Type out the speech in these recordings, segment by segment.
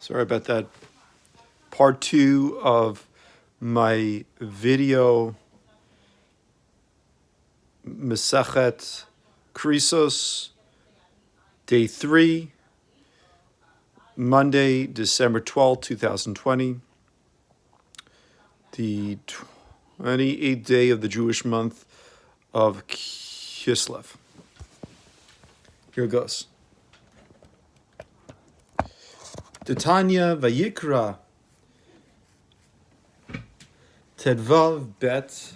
Sorry about that. Part 2 of my video mesechet Krisos, day 3, Monday, December 12, 2020, the 28th day of the Jewish month of Kislev. Here it goes. Tanya Vayikra Tedvav Bet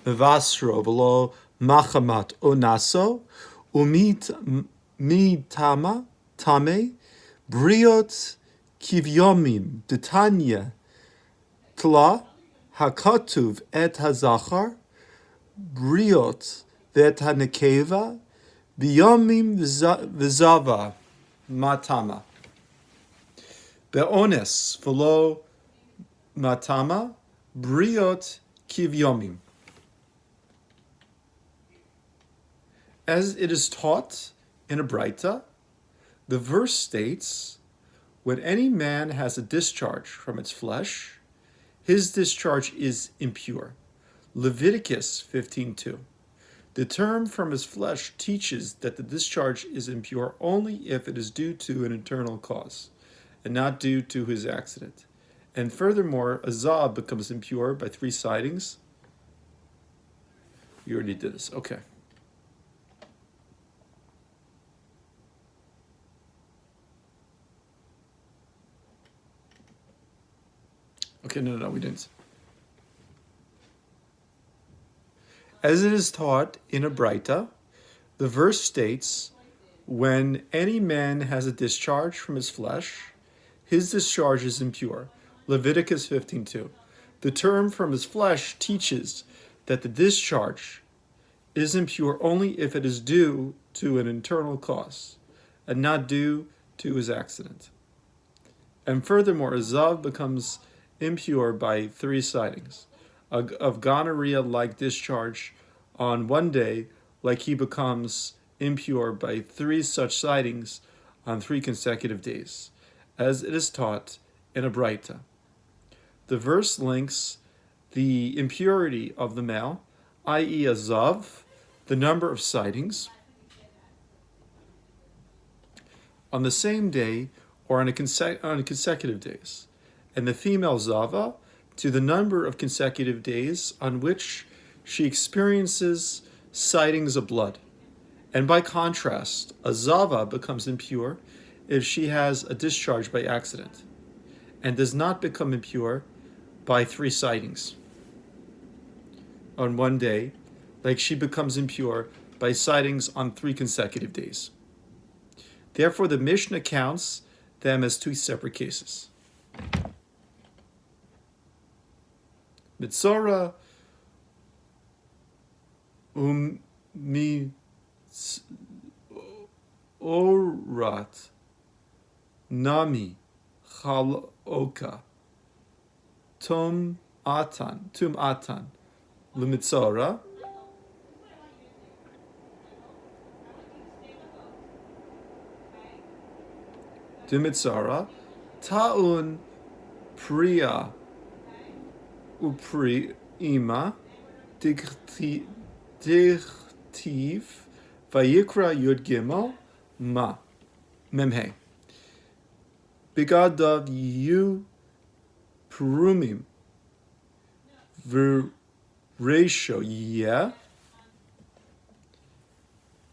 Mevasro Velo Machamat Onaso Umit Mitama Tame Briot Kivyomim Tanya Tla Hakatuv Et Hazachar Briot Vet Hanekeva Biyomim Vizava Matama Be'ones v'lo matama briot kivyomim. As it is taught in a Braita, the verse states, when any man has a discharge from its flesh, his discharge is impure. Leviticus 15:2. The term from his flesh teaches that the discharge is impure only if it is due to an internal cause, and not due to his accident. And furthermore, a zav becomes impure by 3 sightings. You already did this, okay. Okay, no, we didn't. As it is taught in a Braita, the verse states, when any man has a discharge from his flesh, his discharge is impure. Leviticus 15:2. The term from his flesh teaches that the discharge is impure only if it is due to an internal cause and not due to his accident. And furthermore, a zav becomes impure by 3 sightings of gonorrhea-like discharge on one day, like he becomes impure by 3 such sightings on 3 consecutive days, as it is taught in a Braita. The verse links the impurity of the male, i.e. a zav, the number of sightings, on the same day or on consecutive days, and the female zava to the number of consecutive days on which she experiences sightings of blood. And by contrast, a zava becomes impure if she has a discharge by accident, and does not become impure by 3 sightings on one day, like she becomes impure by sightings on 3 consecutive days. Therefore, the Mishnah counts them as 2 separate cases. Mitzora orat nami chaloka tum atan lemitzora dimitzara taun priya upri ima dichtiv vayikra yud gimel ma memhe bigadav yu perumim v'resho yeh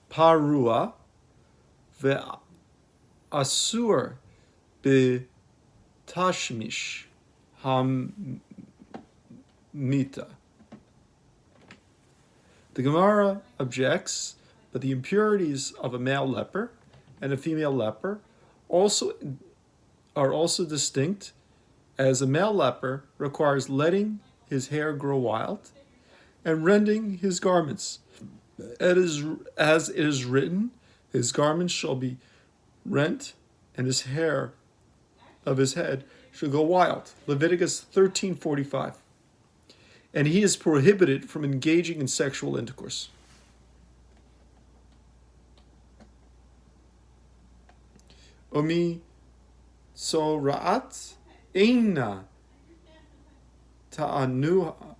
parua ve'asur b'tashmish hamita. The Gemara objects that the impurities of a male leper and a female leper are also distinct, as a male leper requires letting his hair grow wild and rending his garments. As it is written, his garments shall be rent, and his hair of his head shall go wild. Leviticus 13:45. And he is prohibited from engaging in sexual intercourse. Omi mitzorat eina ta'anuha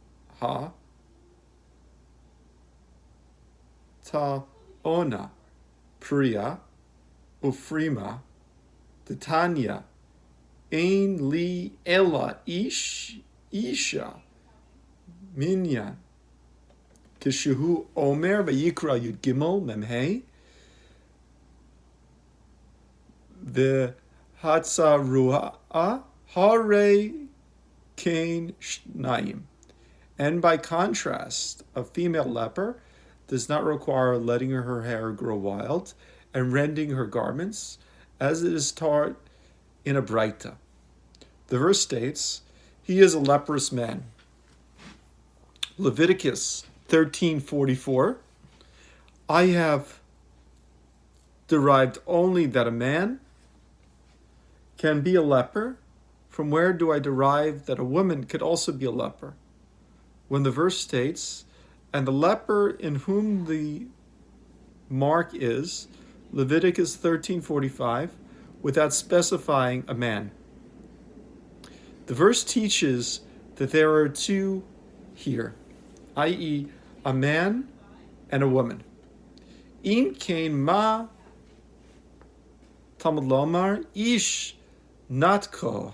ta'ona priya ufrima titania ein li ella isha minyan kishuhu omer vayikra yud gimel memhei the hatsaruha hare kain shnayim. And by contrast, a female leper does not require letting her hair grow wild and rending her garments, as it is taught in a braita. The verse states, he is a leprous man. Leviticus 13:44. I have derived only that a man can be a leper. From where do I derive that a woman could also be a leper? When the verse states, and the leper in whom the mark is, Leviticus 13:45, without specifying a man. The verse teaches that there are two here, i.e., a man and a woman. Im kain ma Talmud lomar ish natko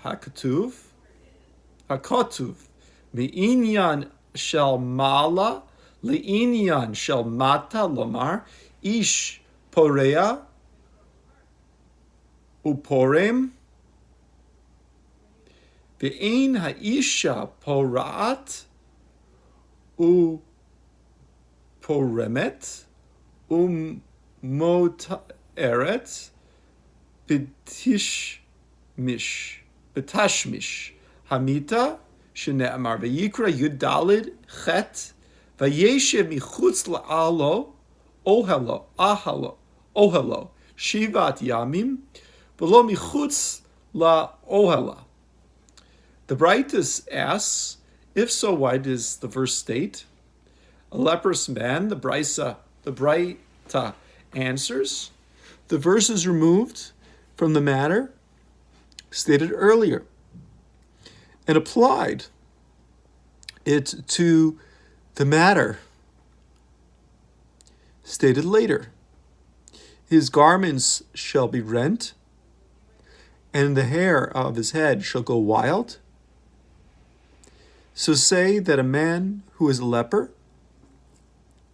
hakatuv mi'inyan shel mala li'inyan shel mata lomar ish porea uporem ve'ein ha'isha porat uporemet umoteret betashmish hamita shene'amar vayikra yud dalid chet vayeshev michutz la'alo ohelo shivat yamim v'lo michutz la'ohela. The Braitus asks, if so, why does the verse state a leprous man? The Braita answers, the verse is removed from the matter stated earlier and applied it to the matter stated later. His garments shall be rent, and the hair of his head shall go wild. So say that a man who is a leper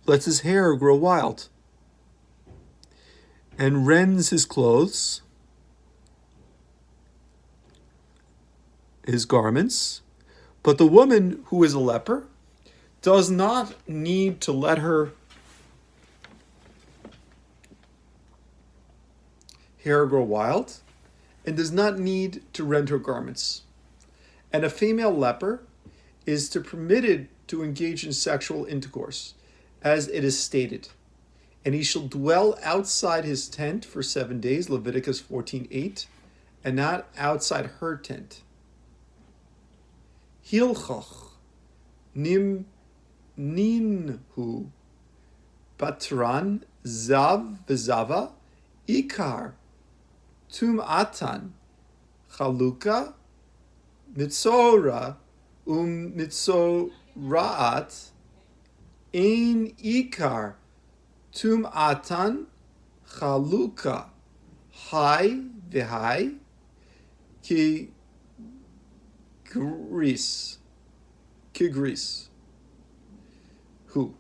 lets his hair grow wild and rends his clothes, his garments, but the woman who is a leper does not need to let her hair grow wild and does not need to rend her garments. And a female leper is permitted to engage in sexual intercourse, as it is stated. And he shall dwell outside his tent for 7 days, Leviticus 14:8, and not outside her tent. Hilchach nim ninhu batran zav v'zava ikar tum'atan chaluka mitzora mitzoraat ein ikar tum'atan chaluka hai v'hai ki gris. Who?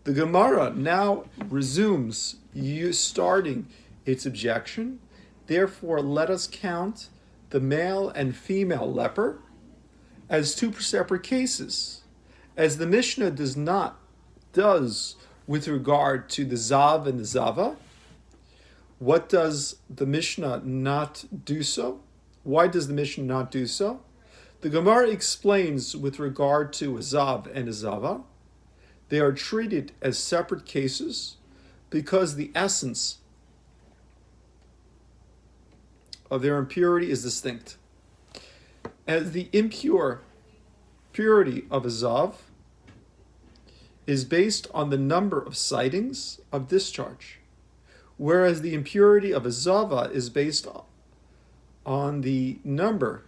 The Gemara now resumes starting its objection. Therefore, let us count the male and female leper as two separate cases, as the Mishnah does with regard to the Zav and the Zava. What does the Mishnah not do so? Why does the Mishnah not do so? The Gemara explains with regard to a Zav and a Zava, they are treated as separate cases because the essence of their impurity is distinct. As the purity of a Zav is based on the number of sightings of discharge, whereas the impurity of a Zava is based on the number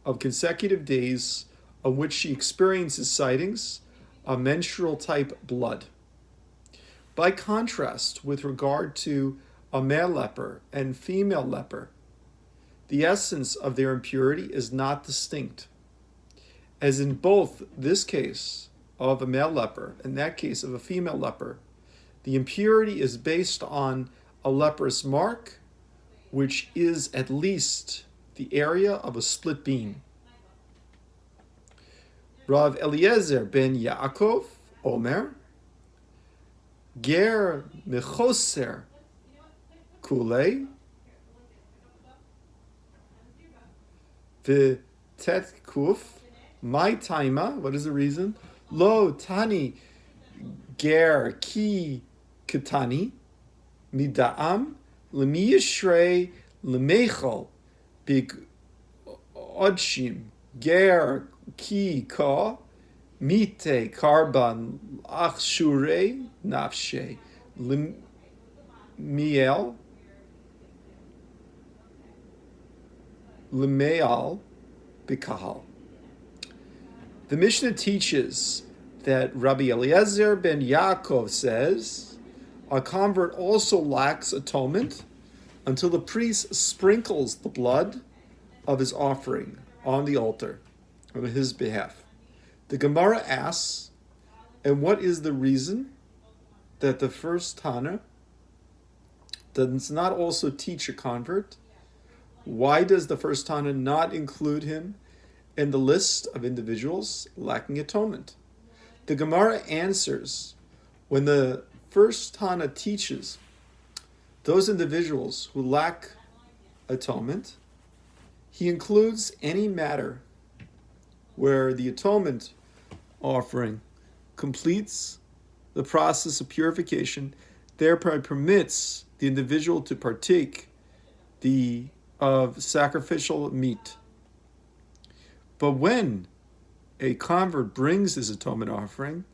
of consecutive days on which she experiences sightings of menstrual type blood. By contrast, with regard to a male leper and female leper, the essence of their impurity is not distinct. As in both this case of a male leper and that case of a female leper, the impurity is based on a leprous mark, which is at least the area of a split beam. Rav Eliezer ben Yaakov Omer, Ger mechoser kulei, v'tet kuf, my taima, what is the reason? Lo tani ger ki katani, mida'am, lemi yishrei lemechol, big odshim, ger ki ka, mite karban achshure nafshe, miel, lemeal, bikahal. The Mishnah teaches that Rabbi Eliezer ben Yaakov says a convert also lacks atonement until the priest sprinkles the blood of his offering on the altar on his behalf. The Gemara asks, and what is the reason that the first Tana does not also teach a convert? Why does the first Tana not include him in the list of individuals lacking atonement? The Gemara answers, when the first Tana teaches those individuals who lack atonement, he includes any matter where the atonement offering completes the process of purification, thereby permits the individual to partake of sacrificial meat. But when a convert brings his atonement offering,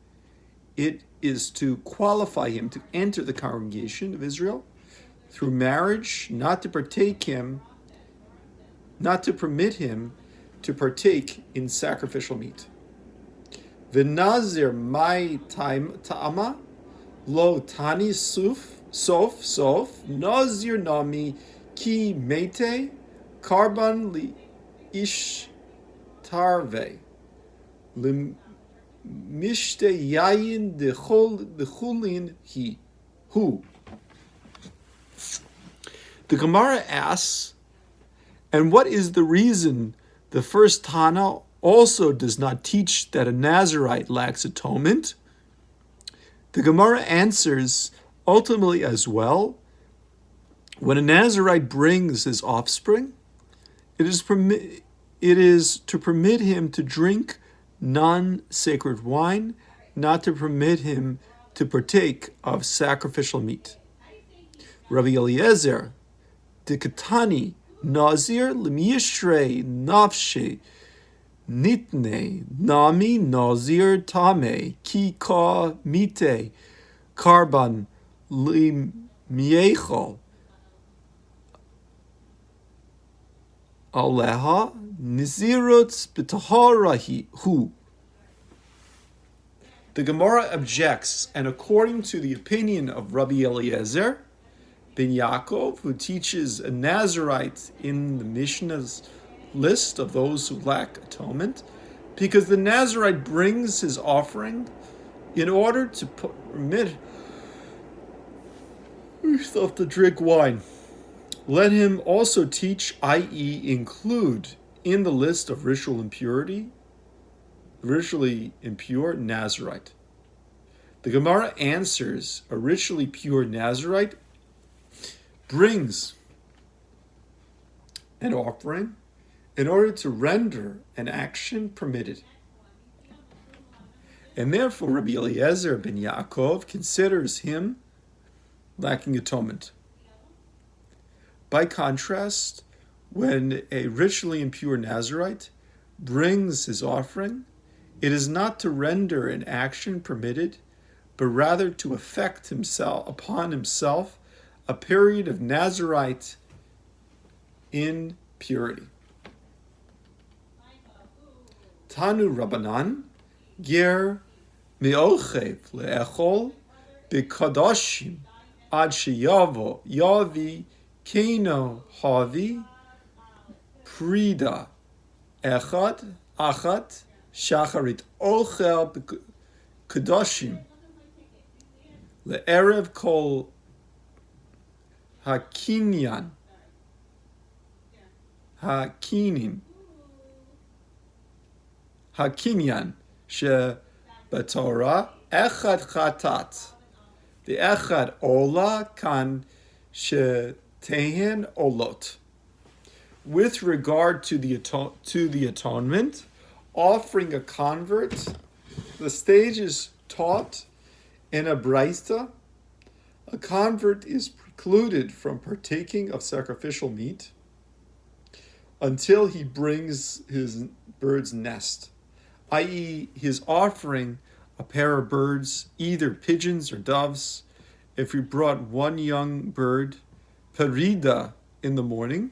it is to qualify him to enter the congregation of Israel through marriage, not to permit him to partake in sacrificial meat. V'nazir mai ta'ama lo tani sof nazir nami ki mete karban li ish tarve limishte yayin dechulin hi hu. The Gemara asks, and what is the reason the first Tana also does not teach that a Nazirite lacks atonement? The Gemara answers ultimately as well, when a Nazirite brings his offspring, it is to permit him to drink non-sacred wine, not to permit him to partake of sacrificial meat. Rabbi Eliezer, the Katani, Nazir lemiyishrei nafshe nitne nami nazir tame ki ka mite karban limiechol aleha nizirut b'taharahi hu. The Gemara objects, and according to the opinion of Rabbi Eliezer ben Yaakov, who teaches a Nazirite in the Mishnah's list of those who lack atonement, because the Nazirite brings his offering in order to permit himself to drink wine. Let him also teach, i.e. include in the list of ritually impure Nazirite. The Gemara answers, a ritually pure Nazirite brings an offering in order to render an action permitted. And therefore Rabbi Eliezer ben Yaakov considers him lacking atonement. By contrast, when a ritually impure Nazirite brings his offering, it is not to render an action permitted, but rather to effect upon himself a period of Nazirite in purity. Tanu Rabbanan, ger me'ochev le'echol b'kadoshim ad sheyavo yavi keno havi prida echad achat shacharit ochel b'kadoshim le'erev kol hakinyan she b'Torah echad chatat the echad ola kan she tehen olot. With regard to the atonement, offering a convert, the stage is taught in a braita. A convert is precluded from partaking of sacrificial meat until he brings his bird's nest, i.e., his offering a pair of birds, either pigeons or doves. If he brought one young bird, perida, in the morning,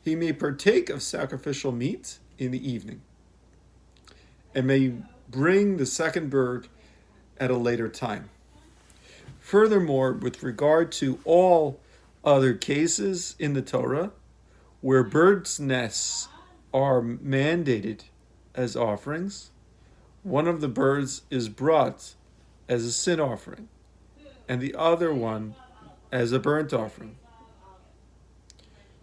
he may partake of sacrificial meat in the evening, and may bring the second bird at a later time. Furthermore, with regard to all other cases in the Torah where birds' nests are mandated as offerings, one of the birds is brought as a sin offering, and the other one as a burnt offering.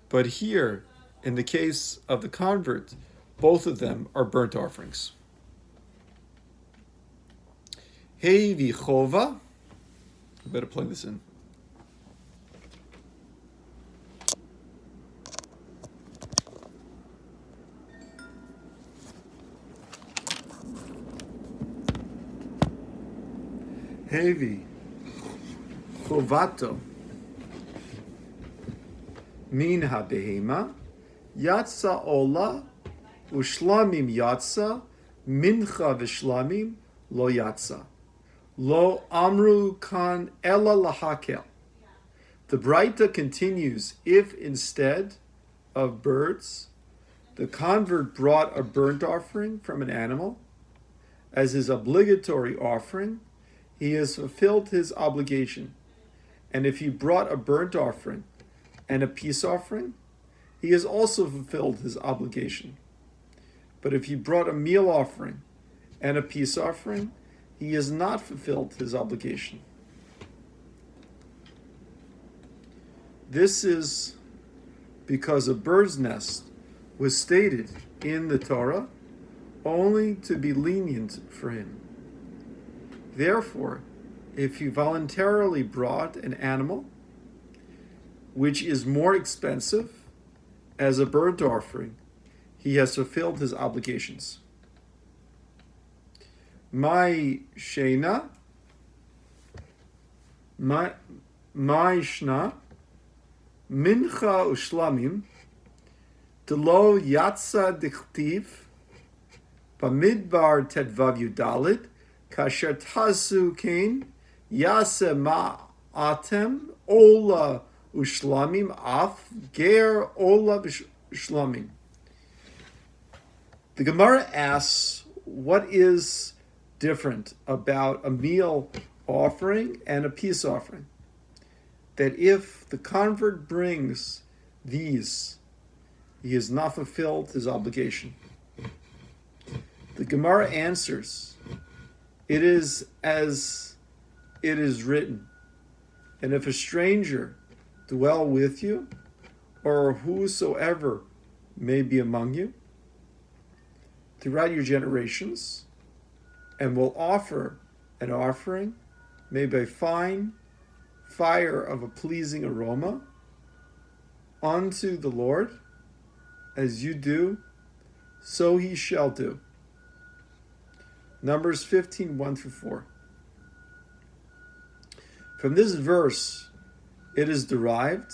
But here, in the case of the convert, both of them are burnt offerings. Hey vichova. I better plug this in. Hevi chovato min habehema yatsa ola ushlamim yatsa mincha v'shlamim lo yatsa lo amru kan ella lahakel. The braita continues, if instead of birds the convert brought a burnt offering from an animal as his obligatory offering, he has fulfilled his obligation. And if he brought a burnt offering and a peace offering, he has also fulfilled his obligation. But if he brought a meal offering and a peace offering, he has not fulfilled his obligation. This is because a bird's nest was stated in the Torah only to be lenient for him. Therefore, if he voluntarily brought an animal which is more expensive as a burnt offering, he has fulfilled his obligations. My shena, my shna, mincha ushlamim, delo yatsa dichtiv, bamidbar tedvav yudalit, kasher tazu kain, yase ma'atem, ola ushlamim, af, ger ola ushlamim. The Gemara asks, what is different about a meal offering and a peace offering? That if the convert brings these, he has not fulfilled his obligation. The Gemara answers, it is as it is written, and if a stranger dwell with you, or whosoever may be among you, throughout your generations, and will offer an offering made by fine fire of a pleasing aroma unto the Lord, as you do, so he shall do. Numbers 15, 1-4. From this verse, it is derived,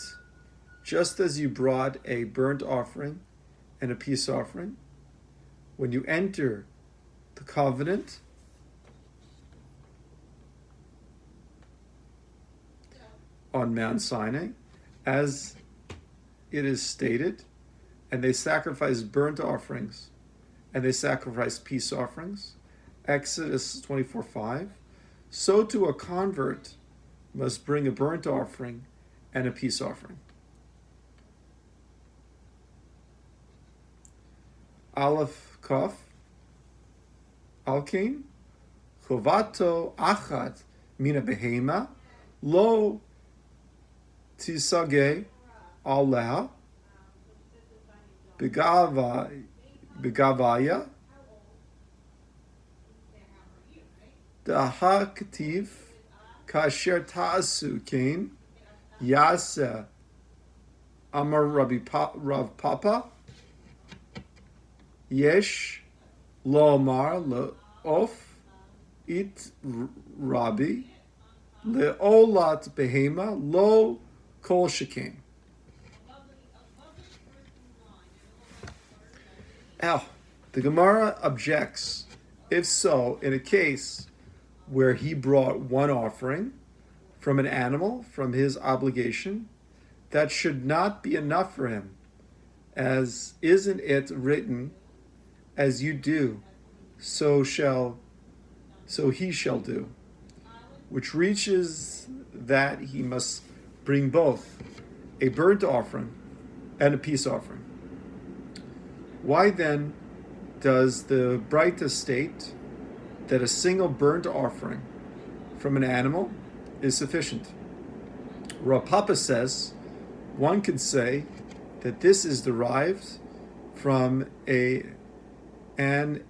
just as you brought a burnt offering and a peace offering, when you enter the covenant, on Mount Sinai, as it is stated, and they sacrificed burnt offerings, and they sacrificed peace offerings, Exodus 24:5, so too a convert must bring a burnt offering and a peace offering. Aleph Kaf, Alkein, Chovato Achat Mina Behema, Lo Tisage Aleha, Begavaya, Dahaktiv, Kasher Ta'asu Kain, Yasa Amar Rav Papa, Yesh Lomar Le'of It Rabbi Le'olat Behema Lo Kol Shekain. Now, the Gemara objects, if so, in a case where he brought one offering from an animal, from his obligation, that should not be enough for him, as isn't it written, as you do, so he shall do, which reaches that he must bring both a burnt offering and a peace offering. Why then does the Braita state that a single burnt offering from an animal is sufficient? Rav Papa says one could say that this is derived from an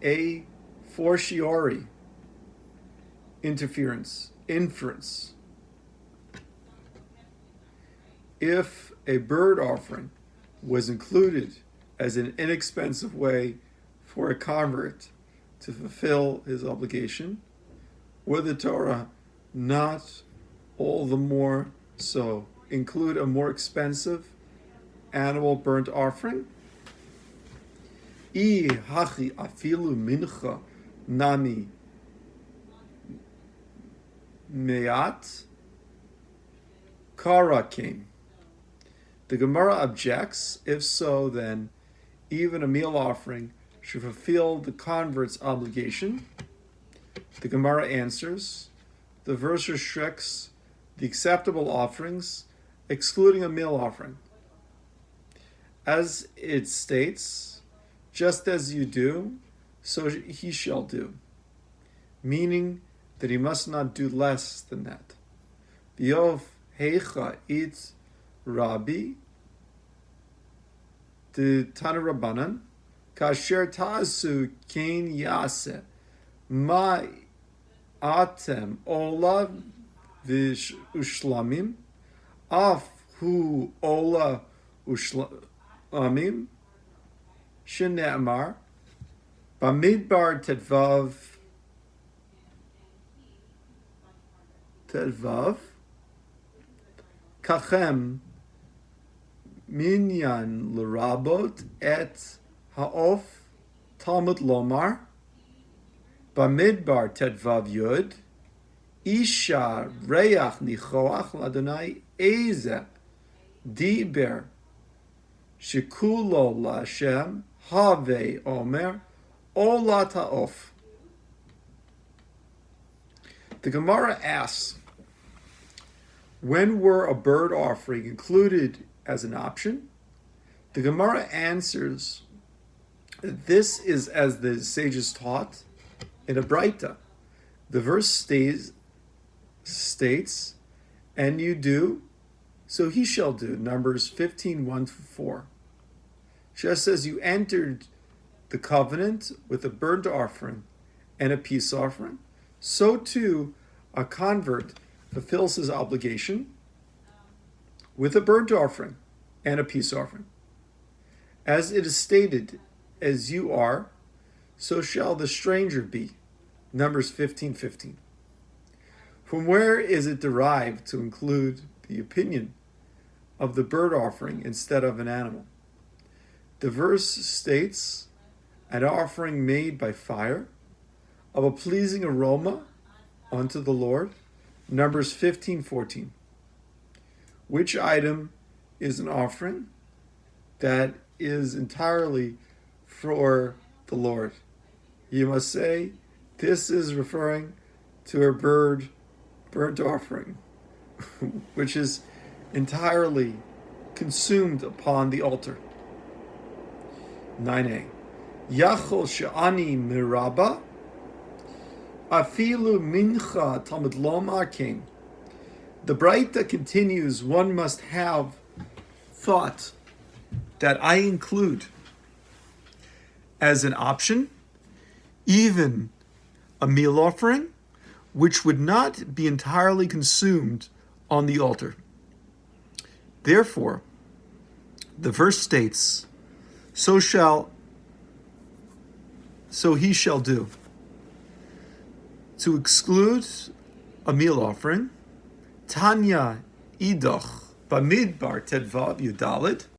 a fortiori inference. If a bird offering was included as an inexpensive way for a convert to fulfill his obligation, would the Torah not all the more so include a more expensive animal burnt offering? I hachi afilu mincha nami me'at kara came. The Gemara objects, if so, then even a meal offering should fulfill the convert's obligation. The Gemara answers, the verse restricts the acceptable offerings, excluding a meal offering. As it states, just as you do, so he shall do, meaning that he must not do less than that. V'yov heicha it Rabbi, the Tana Rabbanan, kasher ta'asu kain yaseh, ma atem ola ushlamim, af hu ola ushlamim, shene'amar, bamidbar tedvav, kachem minyan l'rabot et ha'of Talmud lomar bamidbar tedvav yud isha reach nichoach ladonai eze diber shekulo la'Hashem have omer ola ta'of. The Gemara asks, when were a bird offering included as an option? The Gemara answers that this is as the sages taught in a Braita. The verse states, and you do, so he shall do, Numbers 15:1-4. Just as you entered the covenant with a burnt offering and a peace offering, so too a convert fulfills his obligation with a burnt offering and a peace offering. As it is stated, as you are, so shall the stranger be. Numbers 15:15. From where is it derived to include the opinion of the bird offering instead of an animal? The verse states, an offering made by fire of a pleasing aroma unto the Lord. Numbers 15:14. Which item is an offering? that is entirely for the Lord. You must say, this is referring to a burnt offering, which is entirely consumed upon the altar. 9a. Yachol she'ani miraba, afilu mincha talmud loma king. The Braita continues, one must have thought that I include as an option even a meal offering which would not be entirely consumed on the altar. Therefore, the verse states, so he shall do. To exclude a meal offering, Tanya Idoch Bamidbar Tedvav Yudalit,